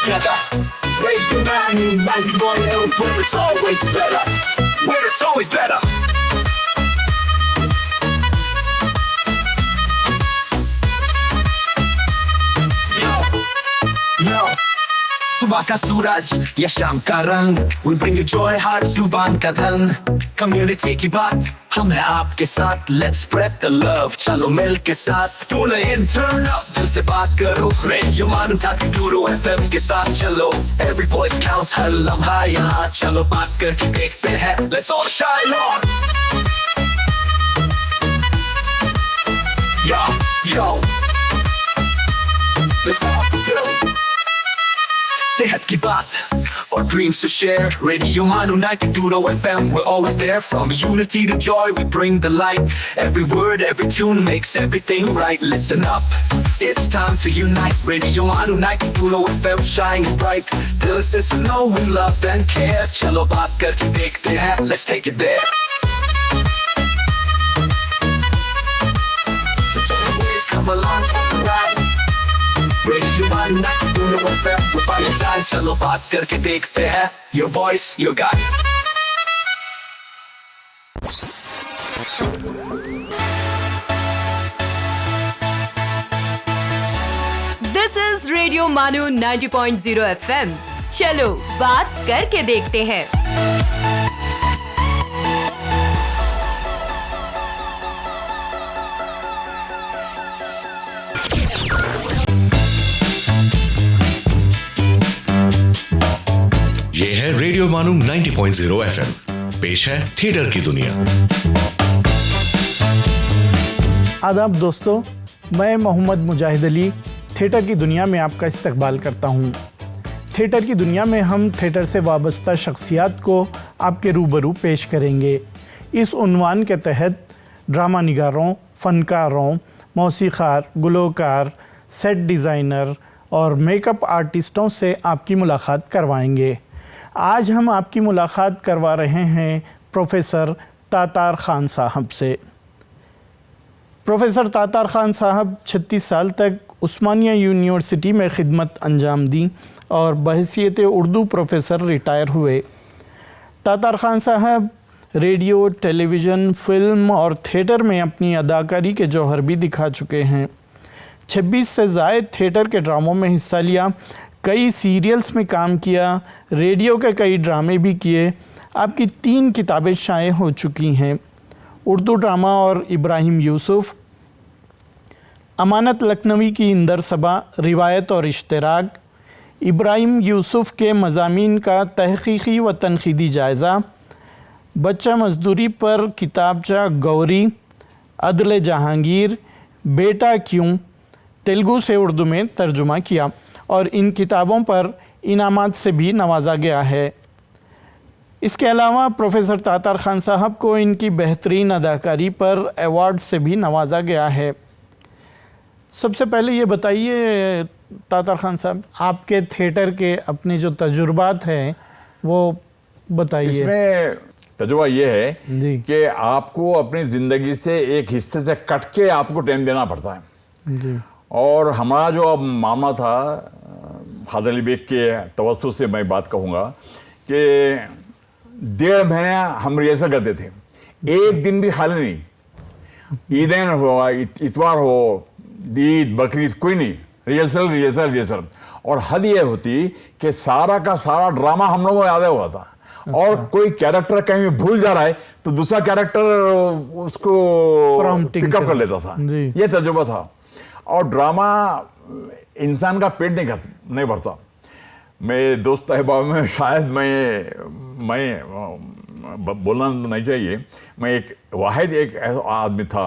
together. Radio Manu 91 where it's always better. Where it's always better. Yo. सुबह का सूरज या शाम का रंग, we bring you joy हर जुबान का धन। Community की बात हम हैं आपके साथ, let's spread the love, चलो मिल के साथ। Tune in, turn up, दिल से बात करो, Radio Manu 92 FM के साथ चलो। Every voice counts, हर लम्हा यहाँ, चलो बात करके देखते हैं, let's all shine on। Yo, let's all go। सेहत की बात और dreams to share, Radio Manu 92 FM, we're always there. From unity to joy, we bring the light. Every word, every tune makes everything right. Listen up, it's time to unite. Radio Manu 92 FM, shining bright. Dill se suno, we love and care. Chalo baat karke dekhte hain, let's take it there. So come along for the ride. Radio Manu 92 FM, we're by your side. चलो बात करके देखते हैं, your voice, your guide. This is Radio Manu 90.0 FM. चलो बात करके देखते हैं। ये है रेडियो मानू 90.0 FM। पेश है थिएटर की दुनिया। आदाब दोस्तों, मैं मोहम्मद मुजाहिद अली थिएटर की दुनिया में आपका इस्तकबाल करता हूँ। थिएटर की दुनिया में हम थिएटर से वाबस्ता शख्सियात को आपके रूबरू पेश करेंगे। इस उन्वान के तहत ड्रामा निगारों, फ़नकारों, मौसीक़ार, गुलकार, सेट डिज़ाइनर और मेकअप आर्टिस्टों से आपकी मुलाकात करवाएंगे। आज हम आपकी मुलाकात करवा रहे हैं प्रोफ़ेसर तातार ख़ान साहब से। प्रोफ़ेसर तातार ख़ान साहब 36 साल तक उस्मानिया यूनिवर्सिटी में ख़िदमत अंजाम दी और बहैसियत उर्दू प्रोफ़ेसर रिटायर हुए। तातार ख़ान साहब रेडियो, टेलीविज़न, फ़िल्म और थिएटर में अपनी अदाकारी के जौहर भी दिखा चुके हैं। 26 से ज़ायद थिएटर के ड्रामों में हिस्सा लिया, कई सीरियल्स में काम किया, रेडियो के कई ड्रामे भी किए। आपकी 3 किताबें शाये हो चुकी हैं, उर्दू ड्रामा और इब्राहिम यूसुफ, अमानत लखनवी की इंदर सबा, रिवायत और इश्तराक, इब्राहिम यूसुफ के मज़ामीन का तहक़ीक़ी व तनक़ीदी जायज़ा, बच्चा मज़दूरी पर किताबचा गौरी, अदल जहांगीर, बेटा क्यों तेलुगु से उर्दू में तर्जुमा किया और इन किताबों पर इनामात से भी नवाजा गया है। इसके अलावा प्रोफ़ेसर तातार ख़ान साहब को इनकी बेहतरीन अदाकारी पर अवार्ड से भी नवाजा गया है। सबसे पहले ये बताइए तातार ख़ान साहब, आपके थिएटर के अपने जो तजुर्बात हैं वो बताइए। इसमें तजुर्बा ये है कि आपको अपनी ज़िंदगी से एक हिस्से से कट के आपको टाइम देना पड़ता है जी। और हमारा जो अब मामला था, खादर अली बेग के तवज्जुह से मैं बात कहूँगा कि 1.5 महीने हम रिहर्सल करते थे, एक दिन भी खाली नहीं। ईदैन हो, इतवार हो, ईद, बकरीद, कोई नहीं, रिहर्सल। और हद ये होती कि सारा का सारा ड्रामा हम लोगों को याद हुआ था। अच्छा। और कोई कैरेक्टर कहीं भूल जा रहा है तो दूसरा कैरेक्टर उसको पिकअप कर लेता था। ये तजुर्बा था। और ड्रामा इंसान का पेट नहीं भरता। मेरे दोस्त अहबाब में शायद मैं बोलना नहीं चाहिए, मैं एक आदमी था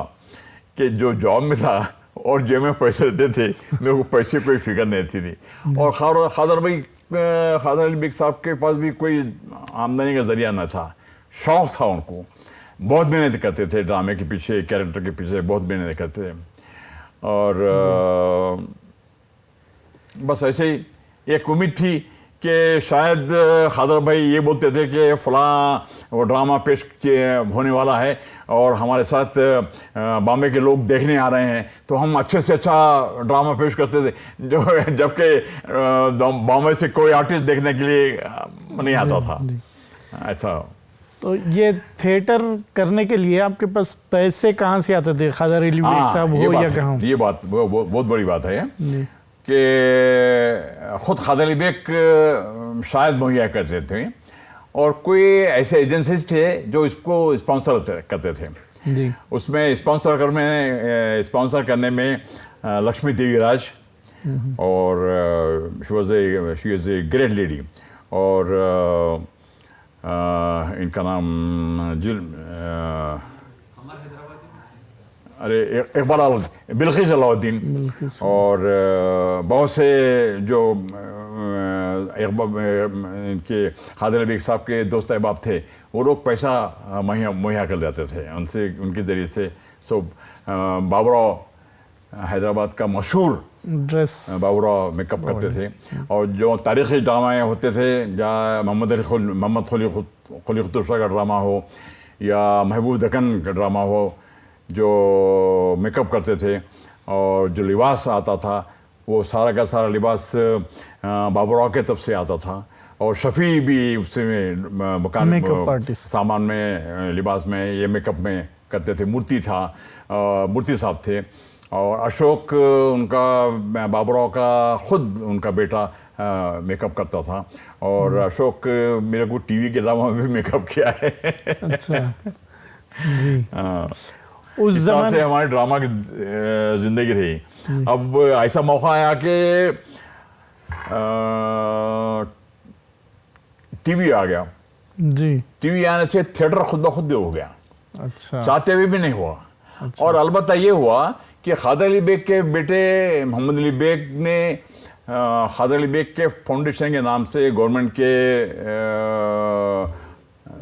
कि जो जॉब में था और जेब में पैसे देते थे, मेरे को पैसे कोई फिक्र नहीं थी। और खादर अली बेग साहब के पास भी कोई आमदनी का ज़रिया न था, शौक़ था उनको, बहुत मेहनत करते थे ड्रामे के पीछे, कैरेक्टर के पीछे बहुत मेहनत करते थे। और बस ऐसे ही एक उम्मीद थी कि शायद खादर भाई ये बोलते थे कि फलां वो ड्रामा पेश होने वाला है और हमारे साथ बॉम्बे के लोग देखने आ रहे हैं, तो हम अच्छे से अच्छा ड्रामा पेश करते थे, जो जबकि बॉम्बे से कोई आर्टिस्ट देखने के लिए नहीं आता था। ऐसा तो ये थिएटर करने के लिए आपके पास पैसे कहाँ से आते थे, खादर अली बेग साहब हो या कहाँ? ये बात बहुत बड़ी बात है कि खुद खादर अली बेग शायद मुहैया करते थे और कोई ऐसे एजेंसीज थे जो इसको स्पॉन्सर करते थे जी। उसमें स्पॉन्सर करने में लक्ष्मी देवी राज और she was a great lady, और इनका नाम बिल्किस अलाउद्दीन, और बहुत से जो इनके खादर अली बेग साहब के दोस्त अहबाब थे, वो लोग पैसा मुहैया कर देते थे उनसे, उनके ज़रिए से। सो बाबरा हैदराबाद का मशहूर ड्रेस बाबरा मेकअप करते थे, और जो तारीख़ी ड्रामे होते थे, जहाँ मोहम्मद खली कुतुब शाह का ड्रामा हो या महबूब दक्कन का ड्रामा हो, जो मेकअप करते थे और जो लिबास आता था वो सारा का सारा लिबास बाबरा के तरफ से आता था, और शफ़ी भी उससे सामान में लिबास में ये मेकअप में करते थे। मूर्ति साहब थे, और अशोक उनका बाबरा का खुद उनका बेटा मेकअप करता था, और अशोक मेरे को टीवी के ड्रामा में भी मेकअप किया है। अच्छा जी। उस ज़माने से हमारे ड्रामा की जिंदगी रही। अब ऐसा मौका आया कि टीवी आ गया जी। टीवी आने से थिएटर खुद ब खुद हो गया। अच्छा। चाहते हुए भी नहीं हुआ। अच्छा। और अलबत्ता ये हुआ कि खादर अली बेग के बेटे मोहम्मद अली बेग ने खादर अली बेग के फाउंडेशन के नाम से गवर्नमेंट के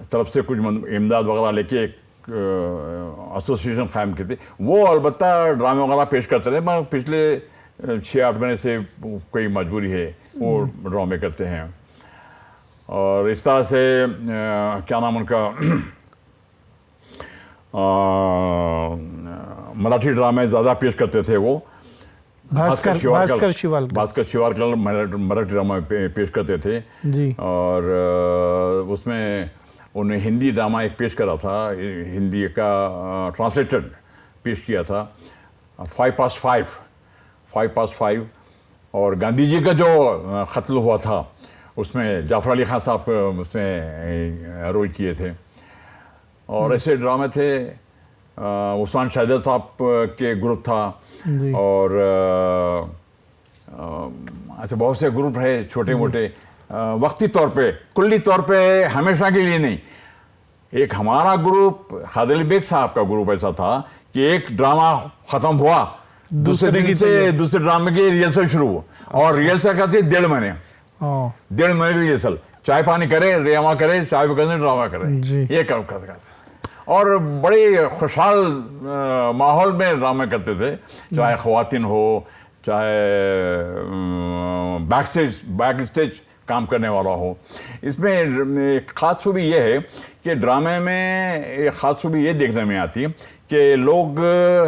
तरफ से कुछ इमदाद वगैरह लेके एसोसिएशन कायम की थी। वो अलबत्ता ड्रामे वगैरह पेश करते थे, मगर पिछले 6-8 महीने से कोई मजबूरी है वो ड्रामे करते हैं। और इस तरह से क्या नाम उनका मराठी ड्रामे ज़्यादा पेश करते थे वो। भास्कर शिवारकर मराठी ड्रामा पेश करते थे जी। और उसमें उन्हें हिंदी ड्रामा एक पेश करा था, हिंदी का ट्रांसलेटेड पेश किया था 5 और गांधी जी का जो कत्ल हुआ था उसमें जाफर अली खान साहब उसमें रोल किए थे। और ऐसे ड्रामे थे, उस्मान शाहिद साहब के ग्रुप था और ऐसे बहुत से ग्रुप रहे छोटे मोटे, वक्ती तौर पे, कुल्ली तौर पे, हमेशा के लिए नहीं। एक हमारा ग्रुप खादर अली बेग साहब का ग्रुप ऐसा था कि एक ड्रामा ख़त्म हुआ, दूसरे दिन से दूसरे ड्रामे की रिहर्सल शुरू हुआ, और रिहर्सल का थी 1.5 महीने, 1.5 महीने की रिहर्सल, चाय पानी करे, ड्रामा करे, चाय भी करे, ड्रामा करे, ये काम करते और बड़े खुशहाल माहौल में ड्रामे करते थे, चाहे ख़वातीन हो, चाहे बैक स्टेज काम करने वाला हो। इसमें एक ख़ास खूबी ये है कि ड्रामे में एक ख़ास खूबी ये देखने में आती है कि लोग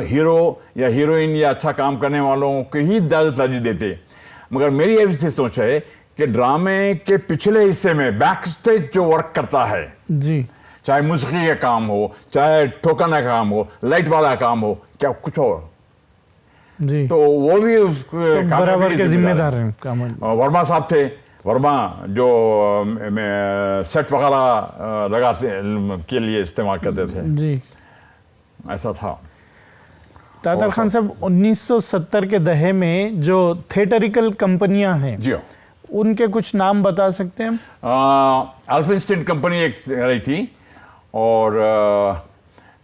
हीरो या हीरोइन या अच्छा काम करने वालों को ही ज़्यादा तरजीह देते, मगर मेरी ऐसी सोच है कि ड्रामे के पिछले हिस्से में बैक स्टेज जो वर्क करता है जी, चाहे मूसिकी का काम हो, चाहे ठोकना का काम हो, लाइट वाला काम हो, क्या कुछ और जी, तो वो भी बराबर के जिम्मेदार हैं। वर्मा साहब थे, वर्मा जो सेट वगैरह लगाते के लिए इस्तेमाल करते थे जी। ऐसा था। तातर खान साहब 1970 के दहे में जो थिएटरिकल कंपनियां हैं जी उनके कुछ नाम बता सकते हैं? अल्फिनस्टीन कंपनी एक रही थी, और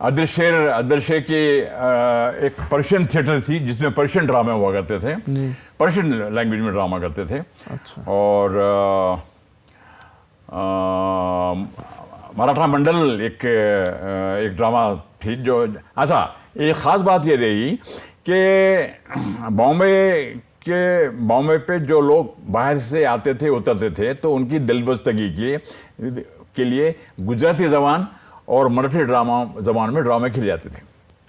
अदरशेर की एक पर्शियन थिएटर थी जिसमें पर्शियन ड्रामे हुआ करते थे, पर्शियन लैंग्वेज में ड्रामा करते थे। अच्छा। और मराठा मंडल एक ड्रामा थी जो, अच्छा एक ख़ास बात ये रही कि बॉम्बे कि बॉम्बे पे जो लोग बाहर से आते थे उतरते थे तो उनकी दिलबस्तगी के लिए गुजराती ज़बान और मराठी ज़बान में ड्रामे खेले जाते थे।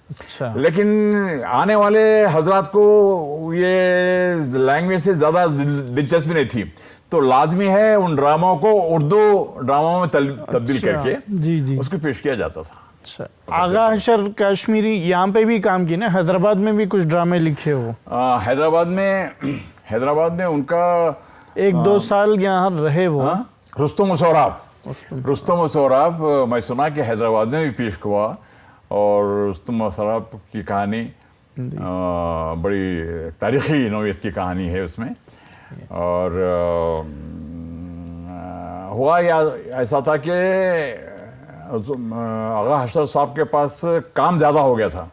अच्छा। लेकिन आने वाले हजरात को ये लैंग्वेज से ज़्यादा दिलचस्पी नहीं थी, तो लाजमी है उन ड्रामों को उर्दू ड्रामों में तब्दील अच्छा, करके जी जी, उसको पेश किया जाता था। अच्छा। आगा हशर काश्मीरी यहाँ पे भी काम किए ना, हैदराबाद में भी कुछ ड्रामे लिखे हो? हैदराबाद में उनका 1-2 साल यहाँ रहे वो। रुस्तम और सौराब मैं सुना कि हैदराबाद में भी पेश हुआ, और रुस्तम और सौराब की कहानी बड़ी तारीखी नौयत की कहानी है उसमें। और हुआ या ऐसा था कि आगा हशर साहब के पास काम ज़्यादा हो गया था,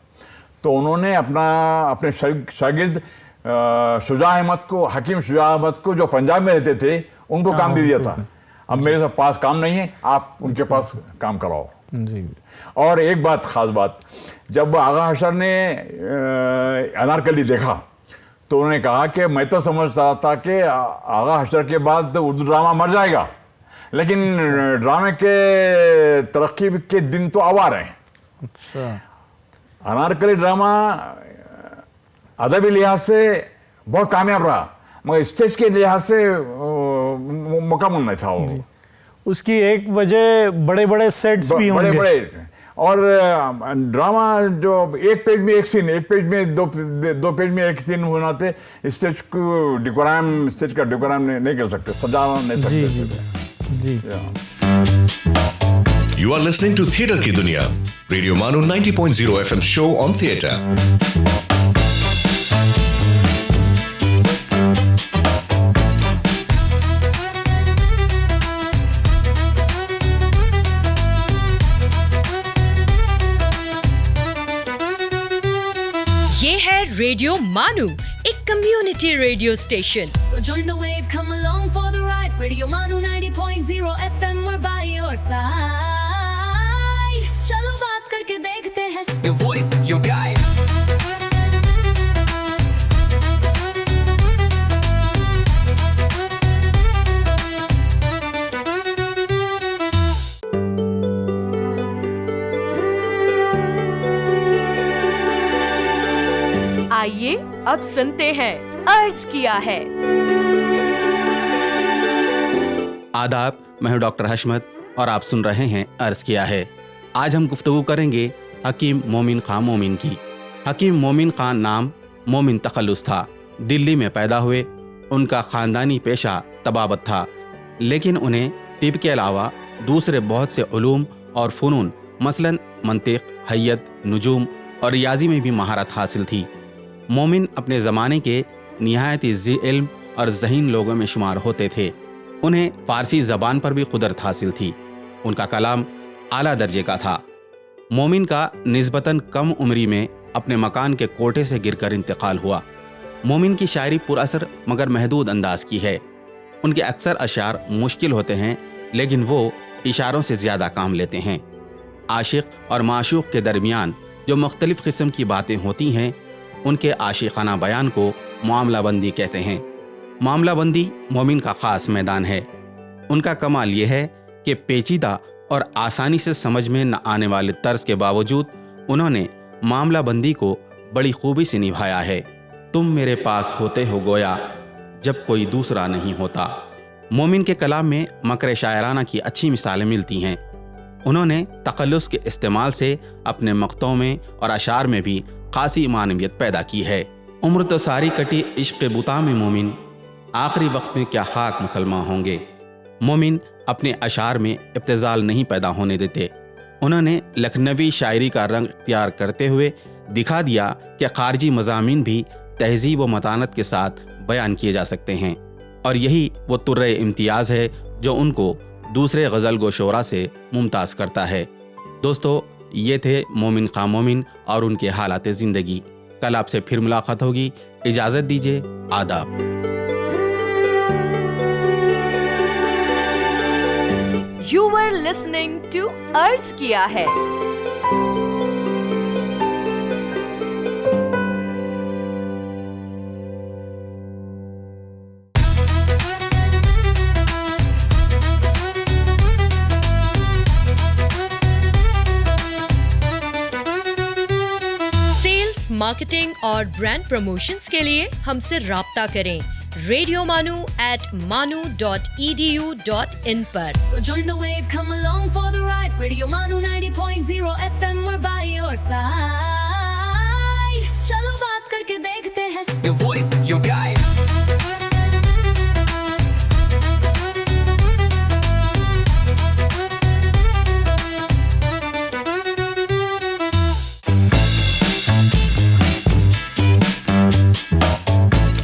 तो उन्होंने अपने शागिर्द हकीम शुजा अहमद को, जो पंजाब में रहते थे, उनको काम दे दिया था। अब मेरे पास काम नहीं है, आप उनके पास काम कराओ जी। और एक बात, खास बात, जब आगा हशर ने अनारकली देखा तो उन्होंने कहा कि मैं तो समझता था कि आगा हशर के बाद उर्दू ड्रामा मर जाएगा, लेकिन ड्रामे के तरक्की के दिन तो आ रहे हैं। अच्छा। अनारकली ड्रामा अदबी लिहाज से बहुत कामयाब रहा, मगर स्टेज के लिहाज से मुकम्मल नहीं था वो। उसकी एक वजह बड़े बड़े सेट्स भी होंगे। बड़े और ड्रामा जो एक पेज में एक सीन, एक पेज में दो पेज में एक सीन बनाते, स्टेज का डेकोराम नहीं कर सकते, सजा नहीं सकते। जी। You are listening to Theatre की दुनिया, रेडियो मानो 90.0 FM शो ऑन थिएटर। ये है रेडियो मानू, एक community radio station. So join the wave, come along for the ride. Radio Manu 90.0 FM, we're by your side. चलो बात करके देखते हैं. Your voice, your guide. आइए अब सुनते हैं अर्ज किया है। आदाब, मैं हूं डॉक्टर हशमत और आप सुन रहे हैं अर्ज किया है। आज हम गुफ्तगू करेंगे हकीम मोमिन खां मोमिन की। हकीम मोमिन खां नाम मोमिन तखल्लुस था। दिल्ली में पैदा हुए। उनका ख़ानदानी पेशा तबाबत था, लेकिन उन्हें तिब के अलावा दूसरे बहुत से उलूम और फ़नून मसलन मंतिक, हय्यत, नुजूम और रियाजी में भी महारत हासिल थी। मोमिन अपने ज़माने के निहायत ज़ी इल्म और ज़हीन लोगों में शुमार होते थे। उन्हें फ़ारसी ज़बान पर भी कुदरत हासिल थी। उनका कलाम आला दर्जे का था। मोमिन का निस्बतन कम उम्री में अपने मकान के कोठे से गिरकर इंतकाल हुआ। मोमिन की शायरी पुरअसर मगर महदूद अंदाज की है। उनके अक्सर अशार मुश्किल होते हैं, लेकिन वो इशारों से ज़्यादा काम लेते हैं। आशिक और माशूक के दरमियान जो मुख्तलिफ़ किस्म की बातें होती हैं, उनके आशिकाना बयान को मामलाबंदी कहते हैं। मामलाबंदी मोमिन का ख़ास मैदान है। उनका कमाल यह है कि पेचीदा और आसानी से समझ में न आने वाले तर्ज के बावजूद उन्होंने मामलाबंदी को बड़ी खूबी से निभाया है। तुम मेरे पास होते हो गोया जब कोई दूसरा नहीं होता। मोमिन के कलाम में मकर शायराना की अच्छी मिसालें मिलती हैं। उन्होंने तकल्लुस के इस्तेमाल से अपने मक़तों में और अशार में भी खासी मानवियत पैदा की है। उम्र तो सारी कटी इश्क़ बुता में मोमिन, आखिरी वक्त में क्या खाक मुसलमान होंगे। मोमिन अपने अशार में इब्तिज़ाल नहीं पैदा होने देते। उन्होंने लखनवी शायरी का रंग इख्तियार करते हुए दिखा दिया कि ख़ारजी मज़ामीन भी तहज़ीब व मतानत के साथ बयान किए जा सकते हैं, और यही वो तुर्रे इम्तियाज़ है जो उनको दूसरे गज़ल गो शोरा से मुमताज़ करता है। दोस्तों, ये थे मोमिन खां मोमिन और उनके हालात ज़िंदगी। कल आपसे फिर मुलाकात होगी। इजाज़त दीजिए। आदाब। You were listening to अर्ज किया है। मार्केटिंग और ब्रांड प्रमोशंस के लिए हमसे राब्ता करें radiomanu@manu.edu.in पर। So join the wave, come along for the ride. Radio Manu 90.0 FM, we're by your side. चलो बात करके देखते हैं। Your voice, your guide.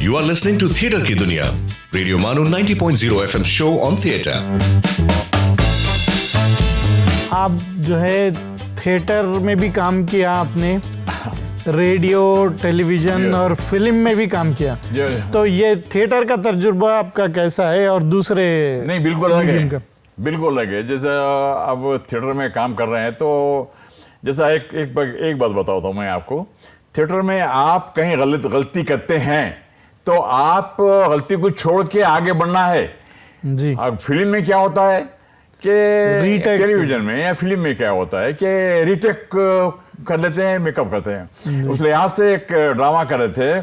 You are listening to Theatre की दुनिया, रेडियो मानो 90.0 FM शो ऑन थिएटर। आप जो है थिएटर में भी काम किया आपने, रेडियो, टेलीविजन और फिल्म में भी काम किया। तो ये थिएटर का तजुर्बा आपका कैसा है और दूसरे? नहीं, बिल्कुल अलग है, बिल्कुल अलग है। जैसे अब थिएटर में काम कर रहे हैं तो जैसा एक बात बताता हूँ मैं आपको। थिएटर में आप कहीं गलती करते हैं तो आप गलती को छोड़ के आगे बढ़ना है जी। अब फिल्म में क्या होता है कि टेलीविजन में या फिल्म में क्या होता है कि रीटेक कर लेते हैं, मेकअप करते हैं। उस लिहाज से एक ड्रामा कर रहे थे,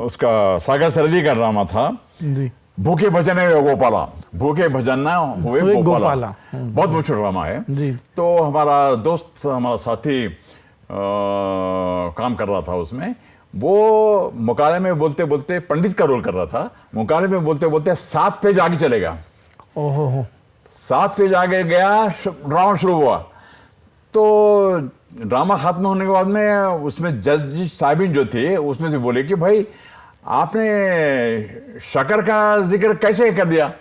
उसका सागर सरदी का ड्रामा था जी, भूखे भजन है गोपाला, भूखे भजन ना हुए गोपाला। बहुत मशहूर ड्रामा है जी। तो हमारा दोस्त, हमारा साथी काम कर रहा था उसमें। वो मुकाले में बोलते बोलते, पंडित का रोल कर रहा था, मुकाले में बोलते बोलते 7 पेज आगे चलेगा। ओहो, 7 पेज आगे गया, ड्रामा शुरू हुआ। तो ड्रामा खत्म होने के बाद में उसमें जज साहिबिन जो थे उसमें से बोले कि भाई आपने शक्कर का जिक्र कैसे कर दिया?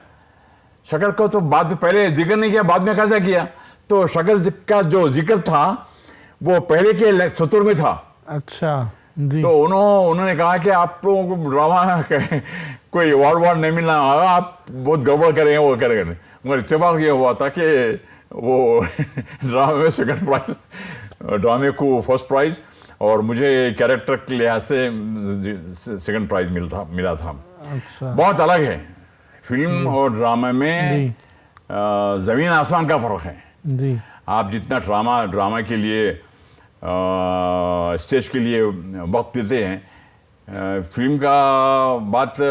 शक्कर को तो बाद में, पहले जिक्र नहीं किया, बाद में कैसे किया? तो शक्कर का जो जिक्र था वो पहले के सतुर में था। अच्छा जी। तो उन्होंने कहा कि आप लोगों को ड्रामा कोई अवार्ड नहीं मिलना, आप बहुत गड़बड़ करेंगे, वो करेंगे। मगर इत्तेफाक ये हुआ था कि वो ड्रामे में सेकंड प्राइज, ड्रामे को फर्स्ट प्राइज और मुझे कैरेक्टर के लिहाज से सेकंड प्राइज मिला था। अच्छा, बहुत अलग है फिल्म और ड्रामा में, ज़मीन आसमान का फ़र्क है जी। आप जितना ड्रामा के लिए स्टेज के लिए वक्त देते हैं, फिल्म का बात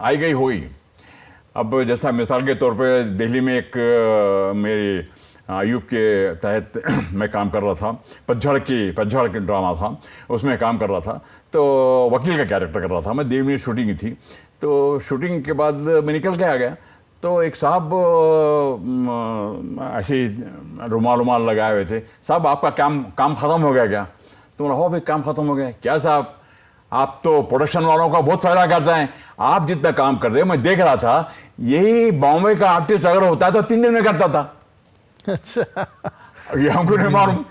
आई गई हुई। अब जैसा मिसाल के तौर पे दिल्ली में एक मेरी आयुब के तहत मैं काम कर रहा था, पतझड़ के ड्रामा था, उसमें काम कर रहा था। तो वकील का कैरेक्टर कर रहा था मैं। 1.5 मिनट शूटिंग ही थी। तो शूटिंग के बाद मैं निकल के आ गया तो एक साहब ऐसे रुमाल लगाए हुए थे। साहब आपका काम ख़त्म हो गया क्या? तो बोला हो भाई काम ख़त्म हो गया। क्या साहब, आप तो प्रोडक्शन वालों का बहुत फ़ायदा करते हैं, आप जितना काम कर रहे हो मैं देख रहा था, यही बॉम्बे का आर्टिस्ट अगर होता है तो 3 दिन में करता था। अच्छा, ये हमको नहीं मालूम।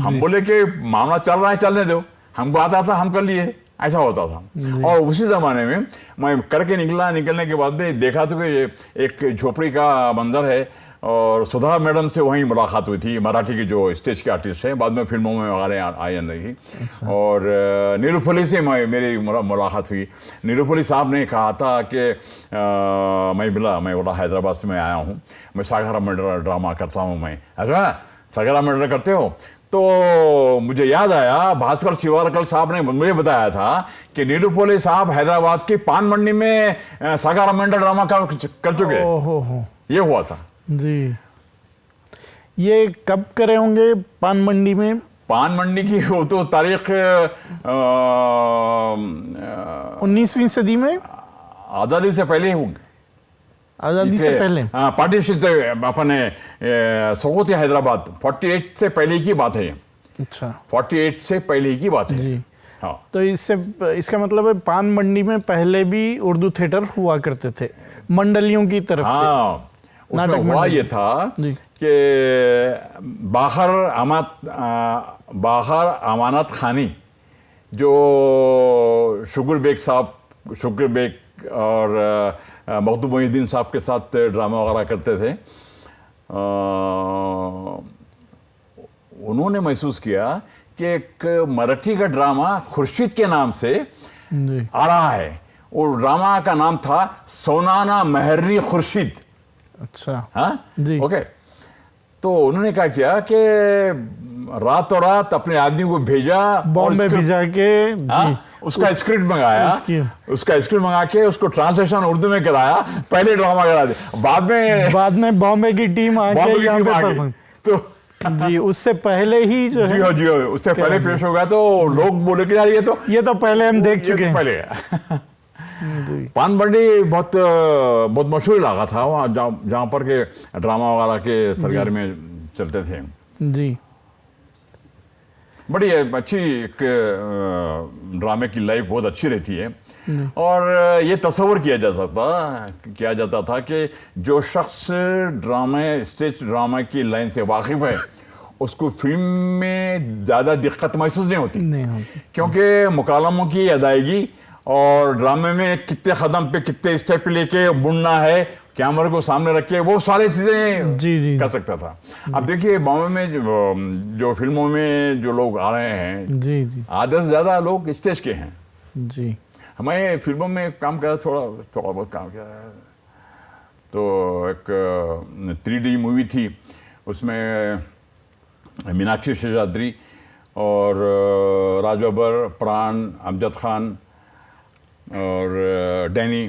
हम बोले कि मामला चल रहा है, चलने दो, हमको आता था, हम कर लिए, ऐसा होता था। और उसी ज़माने में मैं करके निकलने के बाद में देखा तो कि एक झोपड़ी का मंजर है और सुधा मैडम से वहीं मुलाकात हुई थी, मराठी की जो स्टेज के आर्टिस्ट हैं, बाद में फिल्मों में वगैरह आई रही। और नीलूफली से मेरी मुलाकात हुई। नीलूफली साहब ने कहा था कि मैं बोला हैदराबाद से मैं आया हूँ, मैं सागरा मर्डर ड्रामा करता हूँ। मैं अच्छा सागरा मर्डर करते हो? तो मुझे याद आया भास्कर शिवारकल साहब ने मुझे बताया था कि नीलूफली साहब हैदराबाद की पान मंडी में सागरा मर्डर ड्रामा कर चुके। ये हुआ था जी। ये कब करे होंगे पान मंडी में? पान मंडी की वो तो तारीख 19वीं सदी में, आज़ादी से पहले होंगे। आज़ादी से पहले? हाँ, पार्टीशन से अपने सोकोती हैदराबाद 48 से पहले की बात है। अच्छा, 48 से पहले की बात है जी। हाँ। तो इसका मतलब है पान मंडी में पहले भी उर्दू थिएटर हुआ करते थे मंडलियों की तरफ से। हाँ, उसमें हुआ ये था कि बाहर अमानत खानी जो शुगर बेग और मखदूम मोहिउद्दीन साहब के साथ ड्रामा वगैरह करते थे, उन्होंने महसूस किया कि एक मराठी का ड्रामा खुर्शीद के नाम से आ रहा है। और ड्रामा का नाम था सोनाना महर्री खुर्शीद। अच्छा, हाँ जी। ओके। तो उन्होंने क्या किया कि रातों रात अपने आदमी को भेजा, बॉम्बे भिजा के उसका स्क्रिप्ट मंगाया, उसका स्क्रिप्ट मंगा के उसको ट्रांसलेशन उर्दू में कराया, पहले ड्रामा करा दिया, बाद में बॉम्बे की टीम आके यहाँ पे तो जी उससे पहले ही जो है जी उससे पहले पेश हो गया, तो लोग बोले कि यार ये तो पहले हम देख चुके हैं पहले। पानबंडी बहुत बहुत मशहूर इलाका था वहाँ, जहाँ पर के ड्रामा वगैरह के सरगर्मी में चलते थे जी। बड़ी अच्छी एक ड्रामे की लाइफ बहुत अच्छी रहती है। और ये तस्वर किया जाता था कि जो शख्स स्टेज ड्रामा की लाइन से वाकिफ है उसको फिल्म में ज़्यादा दिक्कत महसूस नहीं होती, क्योंकि मुकालमों की अदायगी और ड्रामे में कितने कदम पे कितने स्टेप लेके मुड़ना है, कैमरे को सामने रख के, वो सारी चीज़ें कर सकता था। अब देखिए बॉम्बे में जो फिल्मों में जो लोग आ रहे हैं आधे से ज़्यादा लोग स्टेज के हैं जी। हमारे फिल्मों में काम किया, थोड़ा बहुत काम किया है। तो एक 3D मूवी थी, उसमें मीनाक्षी शेषाद्री और राजू अब्बर, प्राण, अमजद खान और डैनी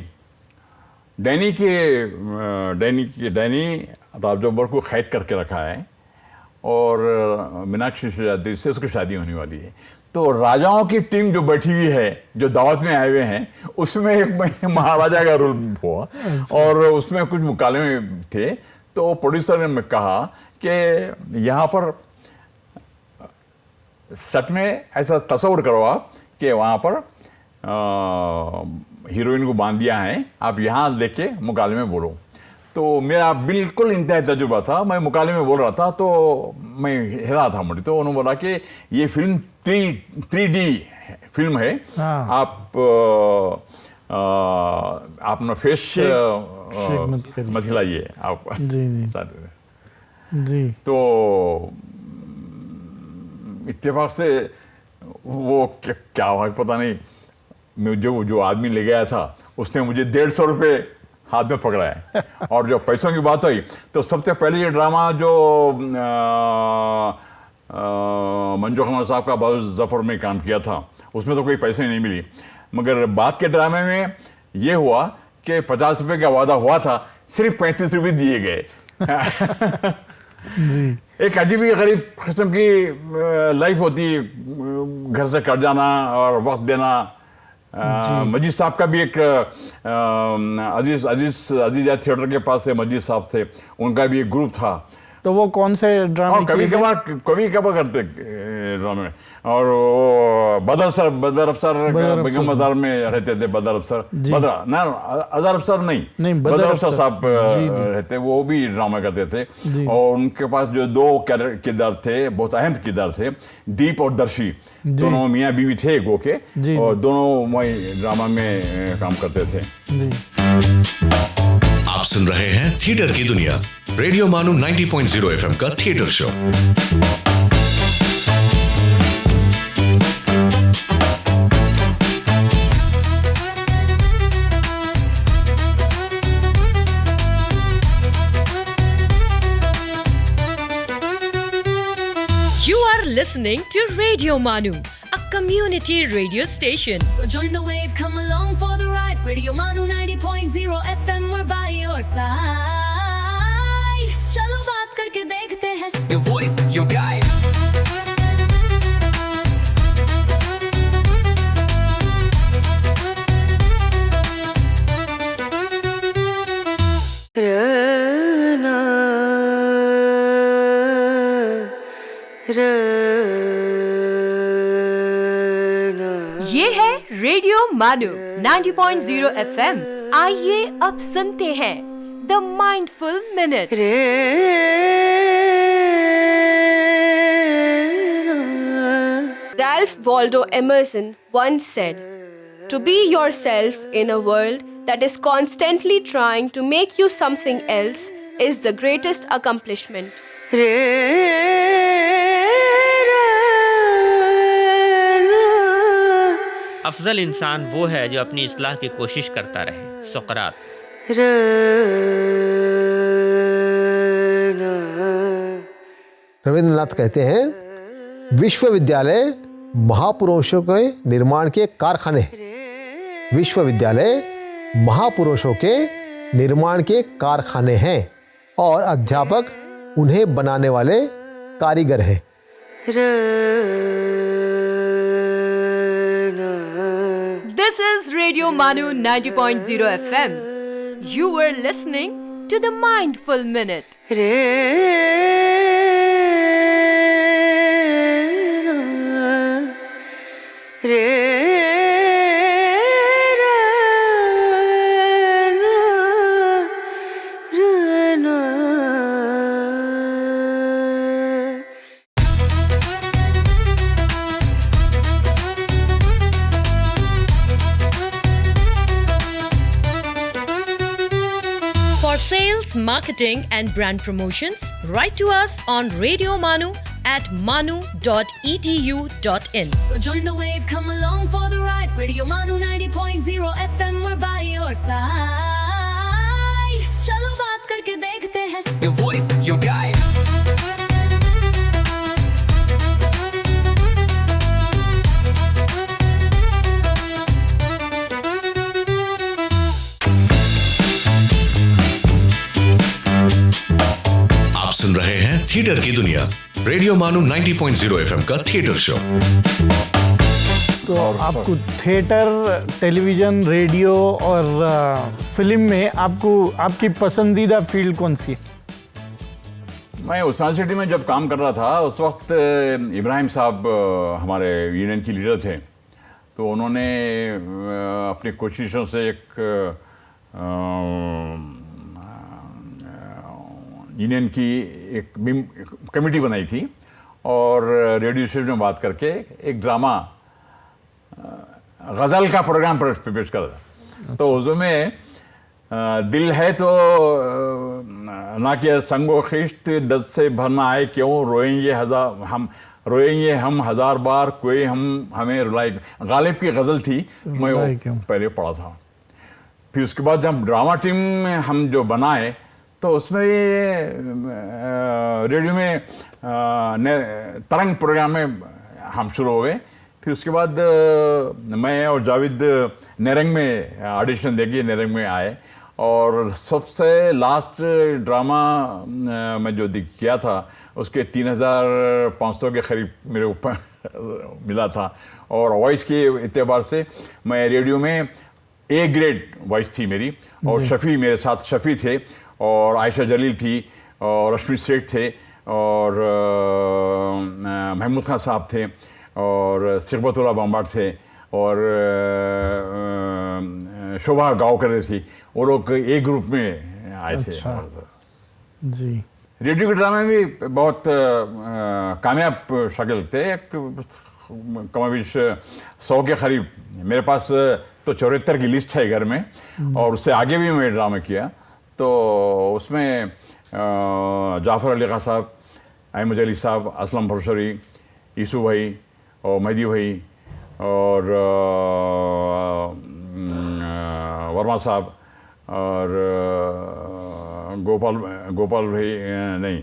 राजू अब्बर को कैद करके रखा है और मीनाक्षी शेषाद्री से उसकी शादी होने वाली है। तो राजाओं की टीम जो बैठी हुई है, जो दावत में आए हुए हैं, उसमें एक महाराजा का रोल हुआ और उसमें कुछ मुकालमे थे। तो प्रोड्यूसर ने कहा कि यहाँ पर सच में ऐसा तस्वर करो आप कि वहाँ पर हीरोइन को बांध दिया है, आप यहाँ लेके मुकालमे में बोलो। तो मेरा बिल्कुल इंतहाई तजुर्बा था, मैं मुकालमे में बोल रहा था तो मैं हैरान था मुझे। तो उन्होंने बोला कि ये फिल्म 3D फिल्म है, आप अपना फेस मत हिलाइए आप जी। तो इत्तेफाक से वो क्या हुआ पता नहीं, जो आदमी ले गया था उसने मुझे 150 रुपये हाथ में पकड़ा है। और जो पैसों की बात हुई तो सबसे पहले ये ड्रामा जो मंजू खमर साहब का बहुत जफर में काम किया था उसमें तो कोई पैसे नहीं मिली, मगर बाद के ड्रामे में ये हुआ कि 50 रुपये का वादा हुआ था, सिर्फ 35 रुपये दिए गए। एक अजीब गरीब किस्म की लाइफ होती, घर से कट जाना और वक्त देना। मजीद साहब का भी एक अजीजा थिएटर के पास से मजीद साहब थे, उनका भी एक ग्रुप था। तो वो कौन से ड्रामे? कभी कभार करते ड्रामे। और वो बदर अफसर बेगम बाजार में रहते थे, अजहर अफसर नहीं बदर अफसर साहब रहते, वो भी ड्रामा करते थे। और उनके पास जो 2 किरदार थे, बहुत अहम किरदार थे, दीप और दर्शी, दोनों मियाँ बीवी थे गो के, और दोनों वही ड्रामा में काम करते थे। आप सुन रहे हैं थिएटर की दुनिया, रेडियो मानू 90.0 FM का theatre show. You are listening to Radio Manu, a community radio station. So join the wave, come along for the ride. Radio Manu 90.0 FM, we're by your side. चलो बात करके देखते हैं. Your voice, your guide. ये है radio मानू 90.0 FM। आइए अब सुनते हैं the mindful minute. Ralph Waldo Emerson once said, "To be yourself in a world that is constantly trying to make you something else is the greatest accomplishment." Afzal इंसान वो है जो अपनी इस्लाह की कोशिश करता रहे। सुकरात। रविंद्रनाथ कहते हैं विश्वविद्यालय महापुरुषों के निर्माण के कारखाने हैं। विश्वविद्यालय महापुरुषों के निर्माण के कारखाने हैं और अध्यापक उन्हें बनाने वाले कारीगर हैं। This is Radio Manu 90.0 FM. You were listening to the Mindful Minute. For sales, marketing and brand promotions, write to us on Radio Manu at manu.edu.in. So join the wave, come along for the ride. Radio Manu 90.0 FM, we're by your side. चलो बात करके देखते हैं. Your voice, your guide. आप सुन रहे हैं theatre की दुनिया, रेडियो मानू 90.0 एफएम का थिएटर शो। तो आपको थिएटर, टेलीविज़न, रेडियो और फिल्म में आपको आपकी पसंदीदा फील्ड कौन सी है? मैं उस्मान सिटी में जब काम कर रहा था उस वक्त इब्राहिम साहब हमारे यूनियन की लीडर थे, तो उन्होंने अपनी कोशिशों से एक यूनियन की एक कमेटी बनाई थी और रेडियो स्टेशन में बात करके एक ड्रामा गज़ल का प्रोग्राम पेश करा था। तो उसमें दिल है तो ना कि संगो खिश्त दर्द से भरना आए क्यों रोएंगे हम हजार बार कोई हमें रुलाए, गालिब की गज़ल थी, मैं वो पहले पढ़ा था। फिर उसके बाद जब ड्रामा टीम में हम जो बनाए तो उसमें रेडियो में तरंग प्रोग्राम में हम शुरू हो गए। फिर उसके बाद मैं और जावेद नेरंग में ऑडिशन देके नेरंग में आए और सबसे लास्ट ड्रामा में जो किया था उसके 3,500 के करीब मेरे ऊपर मिला था। और वॉइस के एतबार से मैं रेडियो में ए ग्रेड वॉइस थी मेरी, और शफ़ी मेरे साथ शफ़ी थे और आयशा जलील थी और रश्मि सेठ थे और महमूद खान साहब थे और सिरबतुल्ला बम्बाट थे और शोभा गाँवकर थी। वो लोग एक ग्रुप में आए थे। जी, रेडियो के ड्रामे भी बहुत कामयाब शक्ल थे। कमाबिश 100 के करीब मेरे पास तो 74 की लिस्ट है घर में, और उससे आगे भी मैं ड्रामा किया। तो उसमें जाफ़र अली खान साहब, अहमद अली साहब, असलम फरशरी, ईसू भाई और मेहदी भाई और वर्मा साहब और गोपाल भाई नहीं,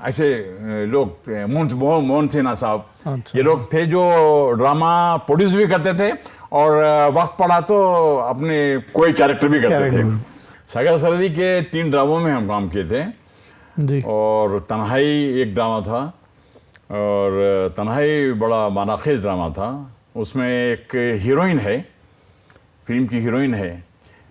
ऐसे लोग, मोहन सिन्हा साहब, ये लोग थे जो ड्रामा प्रोड्यूस भी करते थे और वक्त पड़ा तो अपने कोई कैरेक्टर भी करते थे। सागर सरदी के 3 ड्रामों में हम काम किए थे जी। और तन्हाई एक ड्रामा था और तन्हाई बड़ा मानाखेज ड्रामा था। उसमें एक हीरोइन है, फिल्म की हीरोइन है।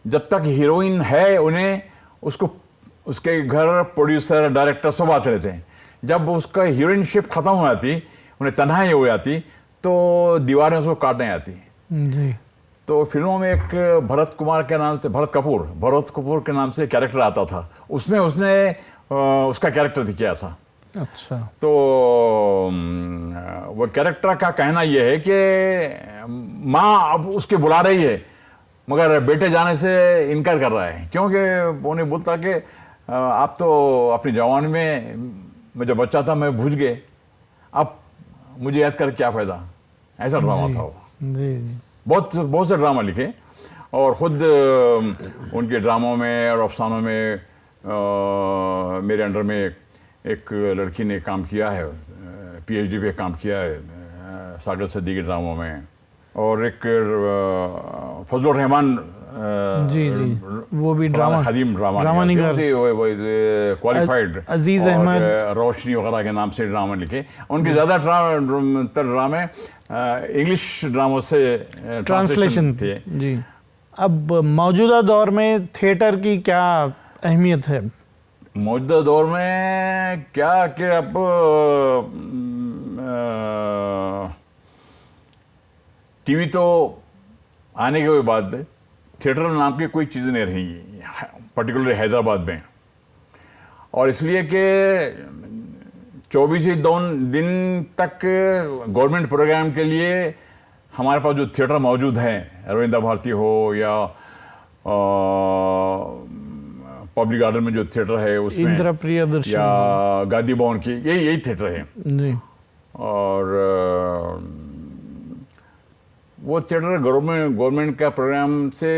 जब तक हीरोइन है उन्हें उसके घर प्रोड्यूसर, डायरेक्टर सब आते रहते हैं। जब उसका हीरोइनशिप ख़त्म हो जाती, उन्हें तन्हाई हो जाती, तो दीवारें उसको काटने आती जी। तो फिल्मों में एक भरत कपूर के नाम से कैरेक्टर आता था, उसमें उसने उसका कैरेक्टर किया था। अच्छा। तो वो कैरेक्टर का कहना यह है कि माँ अब उसके बुला रही है मगर बेटे जाने से इनकार कर रहा है, क्योंकि उन्हें बोलता कि आप तो अपनी जवानी में, मैं जब बच्चा था मैं भूल गए, अब मुझे याद कर क्या फ़ायदा। ऐसा ड्रामा था वो। जी। बहुत से ड्रामा लिखे और ख़ुद उनके ड्रामों में और अफसानों में मेरे अंडर में एक लड़की ने काम किया है PhD पे काम किया है सागर सदी के ड्रामों में, और एक फजलुर रहमान जी जी, वो भी ड्रामा खदीम ड्रामा निगार, क्वालिफाइड, अजीज अहमद, रोशनी वगैरह के नाम से ड्रामा लिखे। उनके ज़्यादातर ड्रामे इंग्लिश ड्रामों से ट्रांसलेशन थे जी। अब मौजूदा दौर में थिएटर की क्या अहमियत है? मौजूदा दौर में क्या कि अब टीवी तो आने के बाद थिएटर नाम की कोई चीज़ नहीं रही, पर्टिकुलर हैदराबाद में। और इसलिए कि 24 ही दिन तक गवर्नमेंट प्रोग्राम के लिए हमारे पास जो थिएटर मौजूद हैं, रविंद्र भारती हो या पब्लिक गार्डन में जो थिएटर है उसमें इंदिरा प्रियदर्शनी या गांधी भवन की, यही थिएटर है जी। और वो थिएटर गवर्नमेंट का प्रोग्राम से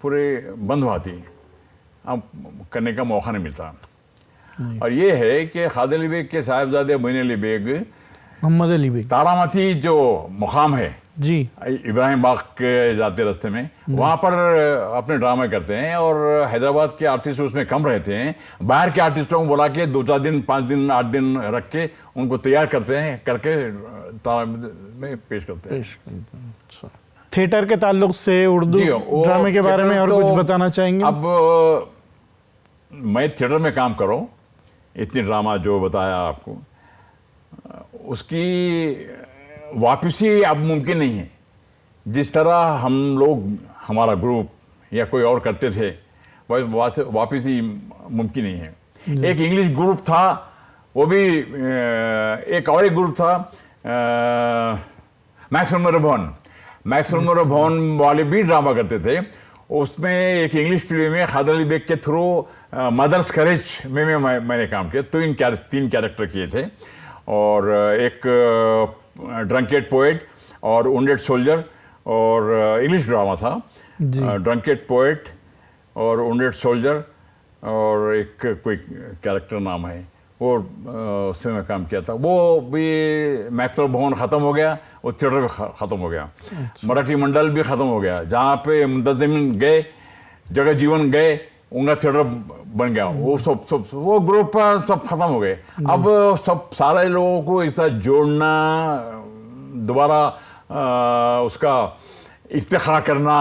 पूरे बंद हुआ थी, अब करने का मौका नहीं मिलता। और ये है कि खादर अली बेग के साहिबजादे मोइन अली बेग, मोहम्मद अली बेग, तारामती जो मुकाम है जी, इब्राहिम बाग के जाते रास्ते में, वहाँ पर अपने ड्रामे करते हैं। और हैदराबाद के आर्टिस्ट उसमें कम रहते हैं, बाहर के आर्टिस्टों को बुला के 2-4 दिन, 5 दिन, 8 दिन रख के उनको तैयार करते हैं, करके तारा में पेश करते हैं। अच्छा, थिएटर के ताल्लुक से उर्दू ड्रामे के बारे में और कुछ बताना चाहेंगे? अब मैं थिएटर में काम करूं, इतनी ड्रामा जो बताया आपको, उसकी वापसी अब मुमकिन नहीं है। जिस तरह हम लोग, हमारा ग्रुप या कोई और करते थे, वापसी मुमकिन नहीं है। एक इंग्लिश ग्रुप था, वो भी एक और एक ग्रुप था मैक्सिमम भवन वाले भी ड्रामा करते थे। उसमें एक इंग्लिश फिल्म में खादर अली बेग के थ्रू मदर्स करेज में मैंने काम किया, तो 3 कैरेक्टर किए थे। और एक ड्रंकेड पोएट और वुंडेड सोल्जर, और इंग्लिश ड्रामा था, ड्रंकेड पोएट और वुंडेड सोल्जर, और एक कोई कैरेक्टर नाम है वो, उसमें मैं काम किया था। वो भी मैक्सिमम भवन ख़त्म हो गया, वो थिएटर भी ख़त्म हो गया। मराठी मंडल भी ख़त्म हो गया, जहाँ पे मुंतज़िम गए, जगह जीवन गए, उनका थिएटर बन गया। वो सब वो ग्रुप सब ख़त्म हो गए। अब सब सारे लोगों को इस तरह जोड़ना, दोबारा उसका इफ्तिखार करना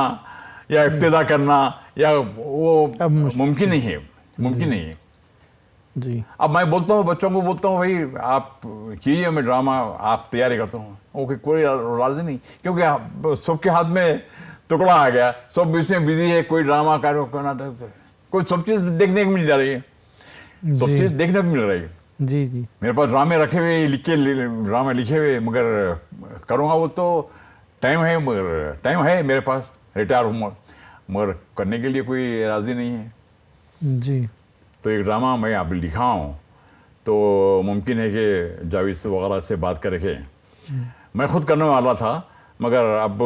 या इब्तिदा करना, या वो मुमकिन नहीं है, मुमकिन नहीं है जी। अब मैं बोलता हूँ, बच्चों को बोलता हूँ, भाई आप कीजिए, मैं ड्रामा आप तैयारी करता हूँ, ओके, कोई राजी नहीं, क्योंकि सबके हाथ में टुकड़ा आ गया, सब इसमें बिजी है, कोई ड्रामा करना, कोई सब चीज़ देखने को मिल जा रही है, सब चीज़ देखने को मिल रही है। जी जी, मेरे पास ड्रामे रखे हुए, ड्रामे लिखे हुए, मगर करूँगा वो तो टाइम है, मगर टाइम है मेरे पास, रिटायर हूँ, मगर करने के लिए कोई राज़ी नहीं है जी। तो एक ड्रामा मैं अब लिखा हूँ, तो मुमकिन है कि जावेद वगैरह से बात करके मैं खुद करने वाला था, मगर अब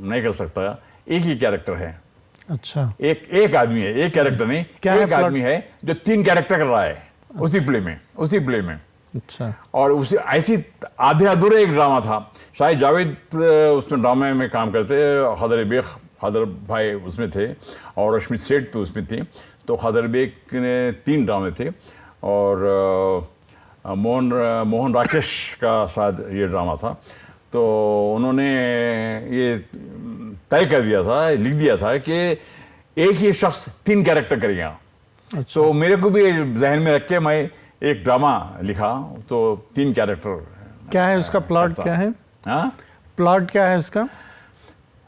नहीं कर सकता। एक ही कैरेक्टर है। अच्छा, एक आदमी है, एक कैरेक्टर नहीं, एक आदमी है जो 3 कैरेक्टर कर रहा है उसी प्ले में। अच्छा, और उसी ऐसी आधे अधूरे एक ड्रामा था। शायद जावेद उसमें ड्रामे में काम करते, खादर भाई उसमें थे, और रश्मि सेठ पे उसमें थी। तो खादर बेग ने 3 ड्रामे थे, और मोहन राकेश का शायद ये ड्रामा था। तो उन्होंने ये तय कर दिया था, लिख दिया था कि एक ही शख्स 3 कैरेक्टर करेगा। अच्छा। तो मेरे को भी जहन में रख के मैं एक ड्रामा लिखा, तो 3 कैरेक्टर। क्या है उसका प्लॉट? क्या है प्लॉट? क्या है इसका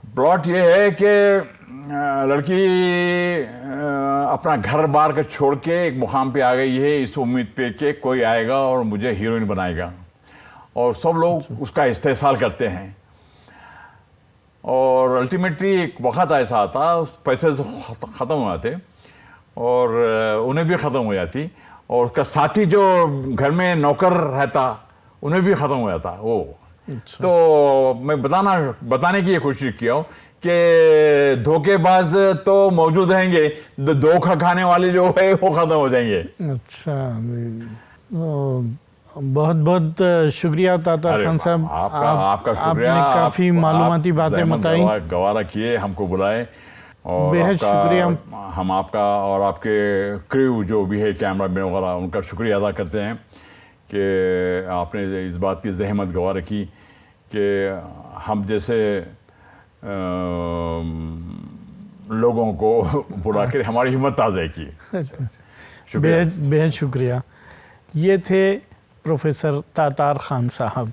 प्लॉट? ये है कि लड़की अपना घर बार का छोड़ के एक मुकाम पे आ गई है, इस उम्मीद पे कि कोई आएगा और मुझे हीरोइन बनाएगा, और सब लोग उसका इस्तेहसाल करते हैं। और अल्टीमेटली एक वक्त ऐसा आता, उस पैसे से ख़त्म हो जाते, और उन्हें भी ख़त्म हो जाती, और उसका साथी जो घर में नौकर रहता उन्हें भी ख़त्म हो जाता वो। तो मैं बताने की ये कोशिश किया हूँ कि धोखेबाज तो मौजूद रहेंगे, धोखा खाने वाले जो है वो ख़त्म हो जाएंगे। अच्छा, बहुत बहुत शुक्रिया तातार अरे खान साहब, आपका शुक्रिया। आपने काफ़ी मालूमाती बातें बताई। गवारा किए, हमको बुलाए, और बेहद शुक्रिया। हम आपका और आपके क्रू जो भी है, कैमरा मैन वगैरह, उनका शुक्रिया अदा करते हैं कि आपने इस बात की जहमत गवारा की कि हम जैसे लोगों को बुलाकर हमारी हिम्मत ताज़ा की। बेहद शुक्रिया। ये थे प्रोफेसर तातार खान साहब।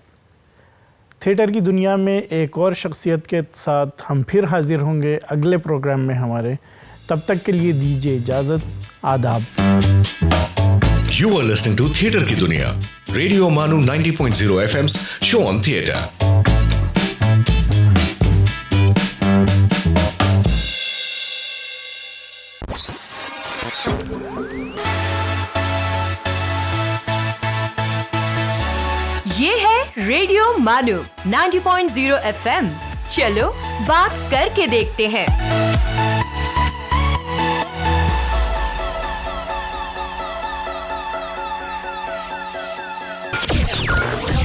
थिएटर की दुनिया में एक और शख्सियत के साथ हम फिर हाजिर होंगे अगले प्रोग्राम में हमारे। तब तक के लिए दीजिए इजाज़त। आदाब। You are listening to theatre की दुनिया, रेडियो मानू 90.0 FM's शो ऑन थिएटर। ये है रेडियो मानू 90.0 FM। चलो बात करके देखते हैं।